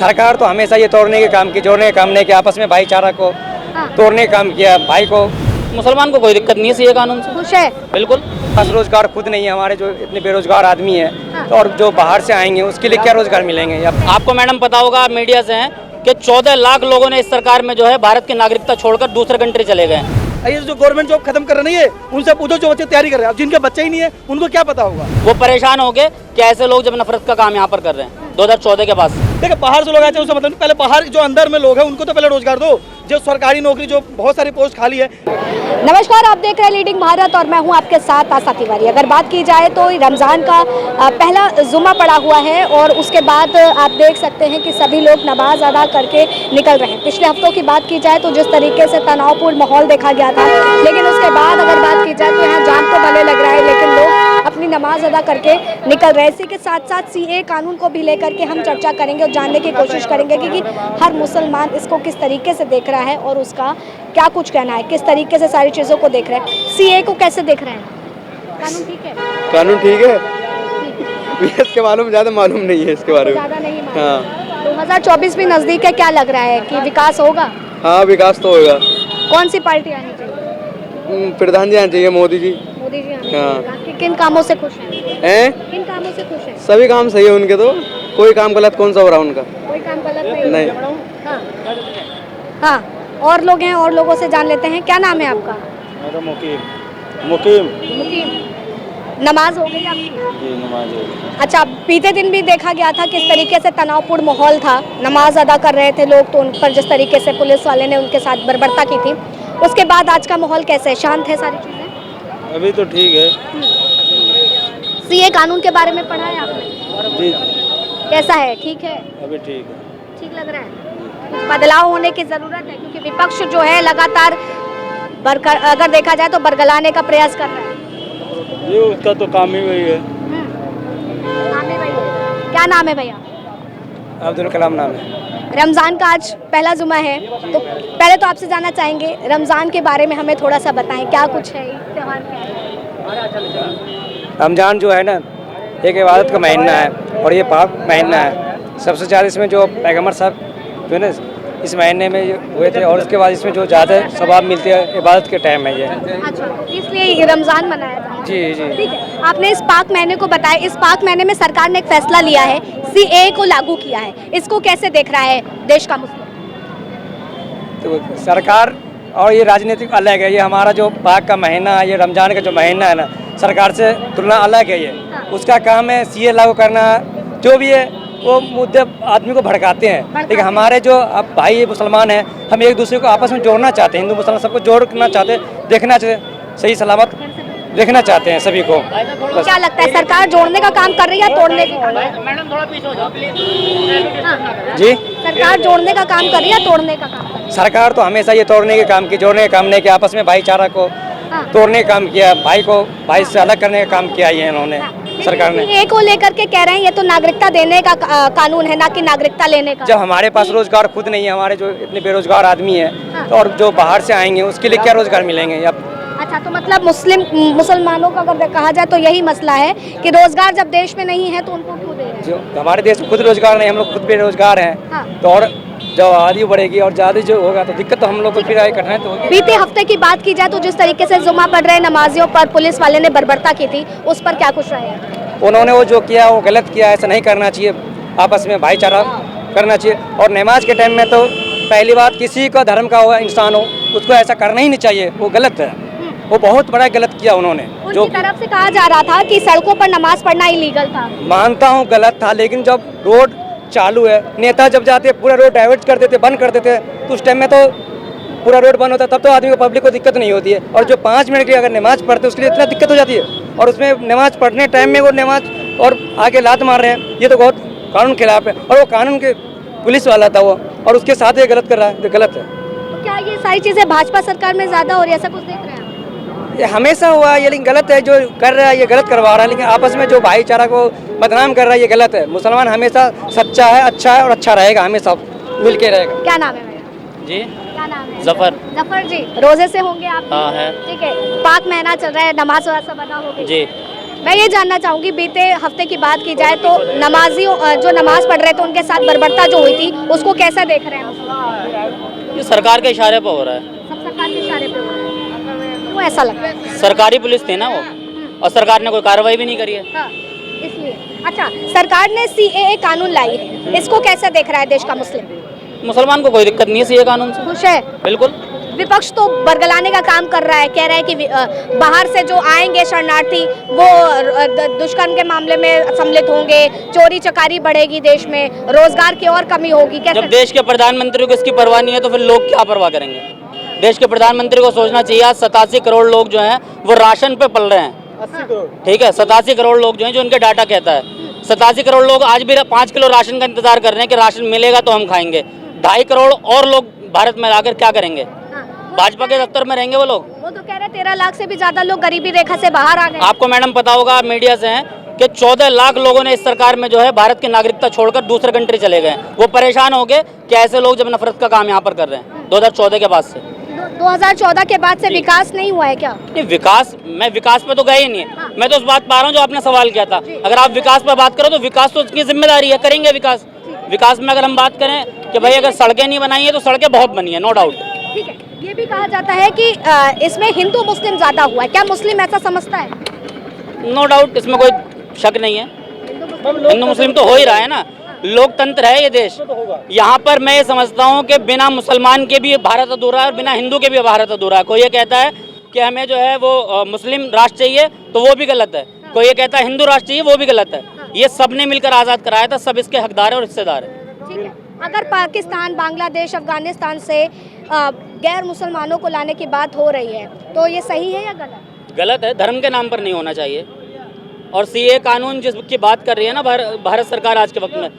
सरकार तो हमेशा ये तोड़ने के काम की, जोड़ने के काम नहीं किया, आपस में भाईचारा को तोड़ने का काम किया। भाई को मुसलमान को कोई दिक्कत नहीं है सीए कानून से। खुश है? बिल्कुल। बस रोजगार खुद नहीं है, हमारे जो इतने बेरोजगार आदमी हैं तो और जो बाहर से आएंगे उसके लिए क्या रोजगार मिलेंगे। आपको मैडम पता होगा, आप मीडिया से हैं, कि 14 लाख लोगों ने इस सरकार में जो है भारत की नागरिकता छोड़कर दूसरे कंट्री चले गए हैं। ये जो गवर्नमेंट जॉब खत्म कर रही है उनसे पूछो जो बच्चे तैयारी कर रहे हैं। अब जिनके बच्चे ही नहीं है उनको क्या पता होगा। वो परेशान हो गए कि ऐसे लोग जब नफरत का काम यहाँ पर कर रहे हैं 2014 के बाद। देखिए बाहर से लोग आए थे उससे मतलब पहले बाहर जो अंदर में लोग हैं उनको तो पहले रोजगार दो, जो सरकारी नौकरी जो बहुत सारी पोस्ट खाली है। नमस्कार, आप देख रहे हैं लीडिंग भारत और मैं हूं आपके साथ आशा तिवारी। अगर बात की जाए तो रमज़ान का पहला जुमा पड़ा हुआ है और उसके बाद आप देख सकते हैं कि सभी लोग नमाज अदा करके निकल रहे हैं। पिछले हफ्तों की बात की जाए तो जिस तरीके से तनावपूर्ण माहौल देखा गया था, लेकिन उसके बाद अगर बात की जाए तो यहाँ जाम तो भले लग रहा है लेकिन लोग अपनी नमाज अदा करके निकल रहे हैं। इसी के साथ साथ सीए कानून को भी लेकर के हम चर्चा करेंगे और जानने की कोशिश करेंगे कि हर मुसलमान इसको किस तरीके से देख रहा है और उसका क्या कुछ कहना है, किस तरीके से सारी चीज़ों को देख रहे हैं। सीए को कैसे देख रहे हैं? कानून ठीक है? कानून ठीक है। इसके मालूम ज़्यादा मालूम नहीं है इसके बारे में। ज़्यादा नहीं मालूम। हाँ 2024 भी नज़दीक है, क्या लग रहा है कि विकास होगा? हाँ विकास तो होगा। कौन सी पार्टी आनी चाहिए? प्रधान जी आने चाहिए, मोदी जी। मोदी जी आने हाँ। चाहिए। किन कामों से खुश हैं? किन कामों से खुश हैं? सभी काम सही है उनके, तो कोई काम गलत कौन सा हो रहा है उनका? कोई काम गलत नहीं। हाँ हाँ, और लोग हैं, और लोगों से जान लेते हैं। क्या नाम है आपका? मेरा मुकीम। नमाज हो गई आपकी? जी नमाज हो गई। अच्छा, बीते दिन भी देखा गया था किस तरीके से तनावपूर्ण माहौल था, नमाज अदा कर रहे थे लोग तो उन पर जिस तरीके से पुलिस वाले ने उनके साथ बर्बरता की थी। उसके बाद आज का माहौल कैसे है? शांत है सारी चीज़ें? अभी तो ठीक है। सीए कानून के बारे में पढ़ा है आपने? जी कैसा है? ठीक है? अभी ठीक है। ठीक लग रहा है? कुछ बदलाव होने की ज़रूरत है क्योंकि विपक्ष जो है लगातार अगर देखा जाए तो बरगलाने का प्रयास कर रहा है। ये उसका तो काम ही वही है। नाम है भैया? क्या नाम है भैया? अब्दुल कलाम नाम है। रमज़ान का आज पहला जुमा है, तो पहले तो आपसे जानना चाहेंगे रमज़ान के बारे में हमें थोड़ा सा बताएं, क्या कुछ है, त्यौहार क्या है? रमज़ान जो है ना एक इबादत का महीना है और ये पाक महीना है। सबसे ज़्यादा इसमें जो पैगम्बर साहब जो है ना इस महीने में हुए थे और उसके बाद इसमें जो ज़्यादा सवाब मिलती है इबादत के टाइम है ये। अच्छा, इसलिए ये रमज़ान मनाया जाता है। जी जी। ठीक है, आपने इस पाक महीने को बताया, इस पाक महीने में सरकार ने एक फैसला लिया है, सीए को लागू किया है, इसको कैसे देख रहा है देश का मुस्लिम? तो सरकार और ये राजनीतिक अलग है। ये हमारा जो पाक का महीना है, ये रमज़ान का जो महीना है ना, सरकार से तुलना अलग है। ये उसका काम है सीए लागू करना, जो भी है वो मुद्दे आदमी को भड़काते हैं। लेकिन हमारे जो अब भाई मुसलमान हैं, हम एक दूसरे को आपस में जोड़ना चाहते हैं, हिंदू मुसलमान सबको जोड़ना चाहते हैं, देखना चाहिए सही सलामत देखना चाहते हैं सभी को। बस। क्या लगता है सरकार जोड़ने का काम कर रही है या तोड़ने का? मैडम थोड़ा पीछे हो जाओ प्लीज। जी, सरकार जोड़ने का काम कर रही है या तोड़ने का काम कर रही है? सरकार तो हमेशा ये तोड़ने के काम की, जोड़ने का काम नहीं किया, आपस में भाईचारा को तोड़ने का काम किया, भाई को भाई से अलग करने का काम किया ये इन्होंने सरकार ने। सीए को लेकर के कह रहे हैं ये तो नागरिकता देने का कानून है, ना कि नागरिकता लेने का। जब हमारे पास रोजगार खुद नहीं है, हमारे जो इतने बेरोजगार आदमी हैं तो और जो बाहर से आएंगे उसके लिए क्या रोजगार मिलेंगे। अब अच्छा, तो मतलब मुसलमानों का अगर कहा जाए तो यही मसला है कि रोजगार जब देश में नहीं है तो उनको क्यों दे रहे हैं? जो हमारे देश में खुद रोजगार नहीं, हम लोग खुद बेरोजगार हैं तो और जब आबादी बढ़ेगी और ज़्यादा जो होगा तो दिक्कत तो हम लोग को फिर कठिनाई तो होगी। बीते हफ्ते की बात की जाए तो जिस तरीके से जुमा पढ़ रहे नमाजियों पर पुलिस वाले ने बर्बरता की थी, उस पर क्या कुछ राय है? उन्होंने वो जो किया वो गलत किया, ऐसा नहीं करना चाहिए, आपस में भाईचारा करना चाहिए। और नमाज के टाइम में तो पहली बात किसी का धर्म का हो इंसान हो उसको ऐसा करना ही नहीं चाहिए, वो गलत है, वो बहुत बड़ा गलत किया उन्होंने। जो तरफ से कहा जा रहा था कि सड़कों पर नमाज पढ़ना इलीगल था। मानता हूँ गलत था, लेकिन जब रोड चालू है, नेता जब जाते पूरा रोड डाइवर्ट कर देते, बंद कर देते, तो उस टाइम में तो पूरा रोड बंद होता, तब तो आदमी को पब्लिक को दिक्कत नहीं होती है। और जो 5 मिनट की अगर नमाज पढ़ते उसके लिए इतना दिक्कत हो जाती है, और उसमें नमाज पढ़ने टाइम में वो नमाज और आगे लात मार रहे हैं, ये तो बहुत कानून खिलाफ है। और वो कानून के पुलिस वाला था वो, और उसके साथ ये गलत कर रहा है, तो गलत है। तो क्या ये सारी चीजें भाजपा सरकार में ज्यादा हो रही है, ऐसा कुछ देख रहे हैं? ये हमेशा हुआ है ये, लेकिन गलत है जो कर रहा है, ये गलत करवा रहा है। लेकिन आपस में जो भाईचारा को बदनाम कर रहा है ये गलत है। मुसलमान हमेशा सच्चा है, अच्छा है और अच्छा रहेगा, हमेशा मिल के रहेगा। क्या नाम है भैया? जी क्या नाम है? जफर। जफर जी, रोजे से होंगे आप? हाँ है। ठीक है, पाक महीना चल रहा है, नमाज वगैरह सब अदा हो गई? जी। मैं ये जानना चाहूंगी, बीते हफ्ते की बात की जाए तो नमाजियों जो नमाज पढ़ रहे थे उनके साथ बर्बरता जो हुई थी उसको कैसा देख रहे हैं? ये सरकार के इशारे पर हो रहा है। सब सरकार के इशारे पे हो रहा है। क्यों ऐसा लगता है? सरकारी पुलिस थी ना वो, और सरकार ने कोई कार्रवाई भी नहीं करी है। हाँ, इसलिए। अच्छा, सरकार ने CAA कानून लाई है, इसको कैसे देख रहा है देश का मुस्लिम? मुसलमान को कोई दिक्कत नहीं है सीए कानून से। खुश है? बिल्कुल। विपक्ष तो बरगलाने का काम कर रहा है, कह रहा है कि बाहर से जो आएंगे शरणार्थी वो दुष्कर्म के मामले में सम्मिलित होंगे, चोरी चकारी बढ़ेगी देश में, रोजगार की और कमी होगी। कैसे? जब देश के प्रधानमंत्री को इसकी परवाह नहीं है तो फिर लोग क्या परवाह करेंगे? देश के प्रधानमंत्री को सोचना चाहिए, आज 87 करोड़ लोग जो हैं वो राशन पे पल रहे हैं। 80 करोड़। ठीक है, 87 करोड़ लोग जो हैं, जो उनके डाटा कहता है 87 करोड़ लोग आज भी 5 किलो राशन का इंतजार कर रहे हैं कि राशन मिलेगा तो हम खाएंगे। 2.5 करोड़ और लोग भारत में आकर क्या करेंगे? भाजपा के दफ्तर में रहेंगे वो लोग। वो तो कह रहे 13 लाख से भी ज्यादा लोग गरीबी रेखा से बाहर आ गए। आपको मैडम पता होगा, मीडिया से हैं कि 14 लाख लोगों ने इस सरकार में जो है भारत की नागरिकता छोड़कर दूसरे कंट्री चले गए। वो परेशान हो गए कि ऐसे लोग जब नफरत का काम यहाँ पर कर रहे हैं 2014 के बाद से। 2014 के बाद से विकास नहीं हुआ है क्या? नहीं, विकास, मैं विकास पे तो गए ही नहीं है। मैं तो उस बात पा रहा हूँ जो आपने सवाल किया था। अगर आप विकास पे बात करो तो विकास तो उसकी जिम्मेदारी है, करेंगे विकास। विकास में अगर हम बात करें कि भाई अगर सड़कें नहीं बनाई है तो सड़कें बहुत बनी है, नो डाउट। ठीक है, ये भी कहा जाता है कि इसमें हिंदू मुस्लिम ज्यादा हुआ है, क्या मुस्लिम ऐसा समझता है? नो डाउट, इसमें कोई शक नहीं है। हिंदू मुस्लिम तो हो ही रहा है ना, लोकतंत्र है ये देश। यहाँ पर मैं ये समझता हूँ कि बिना मुसलमान के भी भारत अधूरा है और बिना हिंदू के भी भारत अधूरा है। कोई ये कहता है कि हमें जो है वो मुस्लिम राष्ट्र चाहिए तो वो भी गलत है, कोई ये कहता है हिंदू राष्ट्र चाहिए वो भी गलत है। ये सब ने मिलकर आज़ाद कराया था, सब इसके हकदार है और हिस्सेदार है। ठीक है, अगर पाकिस्तान, बांग्लादेश, अफगानिस्तान से गैर मुसलमानों को लाने की बात हो रही है तो ये सही है या गलत? गलत है, धर्म के नाम पर नहीं होना चाहिए। और CAA कानून जिसकी बात कर रही है ना भारत सरकार आज के वक्त में,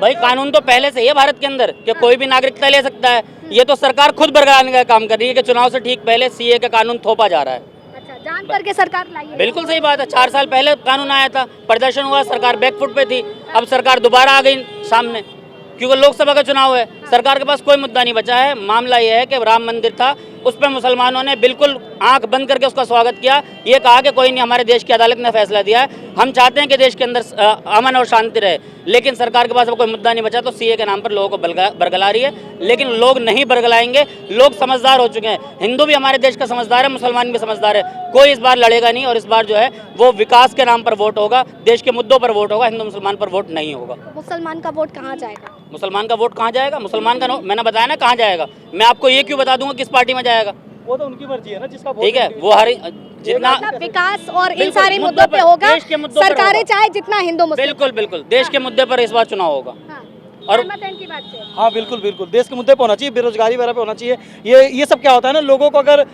भाई कानून तो पहले से ही है भारत के अंदर कि कोई भी नागरिकता ले सकता है। ये तो सरकार खुद बरगलाने का काम कर रही है कि चुनाव से ठीक पहले CAA का कानून थोपा जा रहा है। अच्छा, जान करके सरकार लाई है? बिल्कुल सही बात है। 4 साल पहले कानून आया था, प्रदर्शन हुआ, सरकार बैकफुट पे थी। अब सरकार दोबारा आ गई सामने क्योंकि लोकसभा का चुनाव है। सरकार के पास कोई मुद्दा नहीं बचा है। मामला ये है कि राम मंदिर था, उस पर मुसलमानों ने बिल्कुल आंख बंद करके उसका स्वागत किया। ये कहा कि कोई नहीं, हमारे देश की अदालत ने फैसला दिया है, हम चाहते हैं कि देश के अंदर अमन और शांति रहे। लेकिन सरकार के पास अब कोई मुद्दा नहीं बचा तो CAA के नाम पर लोगों को बरगला रही है। लेकिन लोग नहीं बरगलाएंगे, लोग समझदार हो चुके हैं। हिंदू भी हमारे देश का समझदार है, मुसलमान भी समझदार है। कोई इस बार लड़ेगा नहीं और इस बार जो है वो विकास के नाम पर वोट होगा, देश के मुद्दों पर वोट होगा, हिंदू मुसलमान पर वोट नहीं होगा। मुसलमान का वोट कहाँ जाएगा? मुसलमान का वोट कहाँ जाएगा? मुसलमान का मैंने बताया ना कहाँ जाएगा। मैं आपको ये क्यों बता दूंगा किस पार्टी में जाएगा, वो तो उनकी मर्जी है ना, जिसका ठीक है। वो हर जितना मतलब विकास और इन बिल्कुल, सारे मुद्दों मुद्दों पे पर, होगा, देश के मुद्दों पर सरकारें होगा। चाहे जितना हिंदू मुस्लिम। बिल्कुल बिल्कुल, देश के मुद्दे पर इस बार चुनाव होगा। हाँ, और सहमत हैं इनकी बात से? हाँ बिल्कुल बिल्कुल, देश के मुद्दे पे होना चाहिए, बेरोजगारी वगैरह पे होना चाहिए। ये सब क्या होता है ना, लोगों को अगर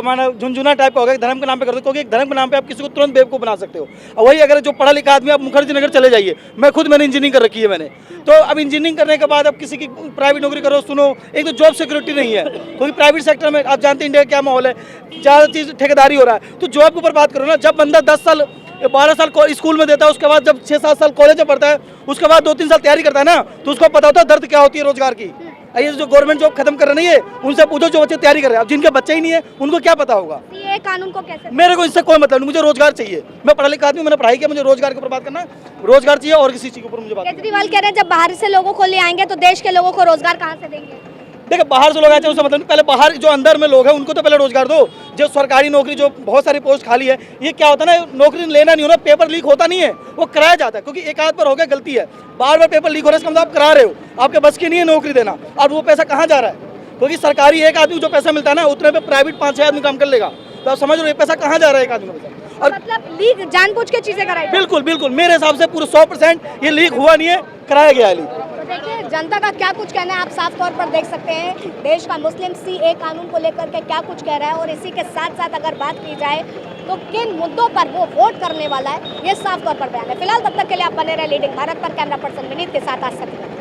माना झुंझुना टाइप का हो गया, धर्म के नाम पे कर दो, क्योंकि एक धर्म के नाम पे आप किसी को तुरंत बेवकूफ़ बना सकते हो। और वही अगर जो पढ़ा लिखा आदमी, आप मुखर्जी नगर चले जाइए, मैंने इंजीनियरिंग कर रखी है मैंने, तो अब इंजीनियरिंग करने के बाद अब किसी की प्राइवेट नौकरी करो, सुनो, एक तो जॉब सिक्योरिटी नहीं है, क्योंकि प्राइवेट सेक्टर में आप जानते हैं इंडिया का क्या माहौल है, ज़्यादा चीज़ ठेकेदारी हो रहा है। तो जॉब के ऊपर बात करो ना, जब बंदा 10 साल 12 साल स्कूल में देता है, उसके बाद जब 6-7 साल कॉलेज में पढ़ता है, उसके बाद 2-3 साल तैयारी करता है ना, तो उसको पता होता है दर्द क्या होती है रोजगार की। ये जो गवर्नमेंट जॉब खत्म कर रहे नहीं है, उनसे पूछो जो बच्चे तैयारी कर रहे हैं। अब जिनके बच्चे ही नहीं है उनको क्या पता होगा। CAA कानून को कैसे? मेरे को इससे कोई मतलब नहीं, मुझे रोजगार चाहिए। मैं पढ़ा लिखा आदमी, मैंने पढ़ाई किया, मुझे रोजगार के ऊपर बात करना, रोजगार चाहिए और किसी चीज के ऊपर मुझे बात। केजरीवाल कह रहे हैं जब बाहर से लोगों को ले आएंगे तो देश के लोगों को रोजगार कहाँ से देंगे? देखिए, बाहर से लोग आए थे उससे मतलब नहीं, पहले बाहर जो अंदर में लोग हैं उनको तो पहले रोजगार दो। जो सरकारी नौकरी, जो बहुत सारी पोस्ट खाली है, ये क्या होता है ना, नौकरी लेना नहीं होना, पेपर लीक होता नहीं है, वो कराया जाता है। क्योंकि एक आध पर हो गया गलती है, बार बार पेपर लीक हो रहा है, इसका मतलब आप करा रहे हो, आपके बस की नहीं है नौकरी देना। और वो पैसा कहाँ जा रहा है? क्योंकि सरकारी एक आदमी जो पैसा मिलता है ना, उतने पे प्राइवेट 5-6 आदमी काम कर लेगा। तो आप समझ रहे हो ये पैसा कहाँ जा रहा है एक आदमी का पैसा? और मतलब लीक जानबूझ के चीजें कराई? बिल्कुल बिल्कुल, मेरे हिसाब से पूरे 100% ये लीक हुआ नहीं है, कराया गया है लीक। तो देखिए जनता का क्या कुछ कहना है आप साफ तौर पर देख सकते हैं। देश का मुस्लिम CAA कानून को लेकर के क्या कुछ कह रहा है, और इसी के साथ साथ अगर बात की जाए तो किन मुद्दों पर वो वोट करने वाला है, ये साफ तौर पर बयान है। फिलहाल तब तक के लिए आप बने रहे लीडिंग भारत पर। कैमरा पर्सन विनीत के साथ आज सत्य।